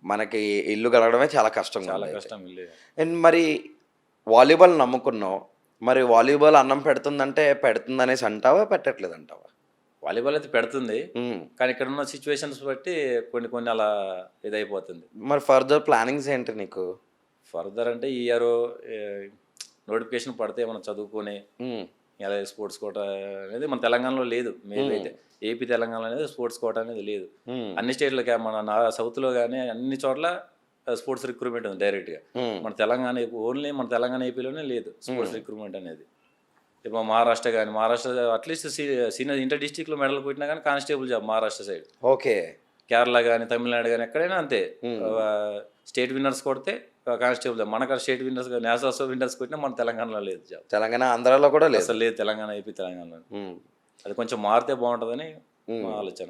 మనకి ఇల్లు గడవడమే చాలా కష్టంగా చాలా ఉంది అయితే. కష్టం ఇల్లు. అండ్ మరి వాలీబాల్ నమ్ముకున్నావు. మరి వాలీబాల్ అన్నం పెడుతుందంటే పెడుతుందనేసి అంటావా? పెట్టట్లేదంటావా? వాలీబాల్ అయితే పెడుతుంది. హ్మ్. కానీ ఇక్కడున్న సిచ్యువేషన్స్ బట్టి కొన్ని కొన్ని అలా ఇదైపోతుంది. మరి ఫర్దర్ ప్లానింగ్స్ ఏంటి నీకు? ఫర్దర్ అంటే ఈ ఇయర్ నోటిఫికేషన్ పడితే మనం చదువుకొని హ్మ్. ఇలా స్పోర్ట్స్ కోటా అనేది మన తెలంగాణలో లేదు. మేబీ అయితే ఏపీ తెలంగాణలో అనేది స్పోర్ట్స్ కోటా అనేది లేదు. హ్మ్. అన్ని స్టేట్లకి మన సౌత్లో కానీ అన్ని చోట్ల స్పోర్ట్స్ రిక్రూట్మెంట్ ఉంది డైరెక్ట్గా. హ్మ్. మన తెలంగాణ ఓన్లీ మన తెలంగాణ ఏపీలోనే లేదు స్పోర్ట్స్ రిక్రూట్మెంట్ అనేది. ఇప్పుడు మహారాష్ట్ర కానీ మహారాష్ట్ర అట్లీస్ట్ సీనియర్ ఇంటర్ డిస్టిక్లో మెడల్ కొట్టినా కానీ constable job Maharashtra side. Okay. Kerala కానీ తమిళనాడు కానీ ఎక్కడైనా అంతే. స్టేట్ విన్నర్స్ కొడితే కానిస్టేబుల్ జాబ్. మనకు స్టేట్ విన్నర్స్ నేషనల్ విన్నర్స్ కొట్టినా మన తెలంగాణలో లేదు జాబ్. తెలంగాణ, ఆంధ్రాలో కూడా లేదు. అసలు లేదు తెలంగాణ ఏపీ తెలంగాణలో. హ్మ్. అది కొంచెం మారితే బాగుంటుందని మా ఆలోచన.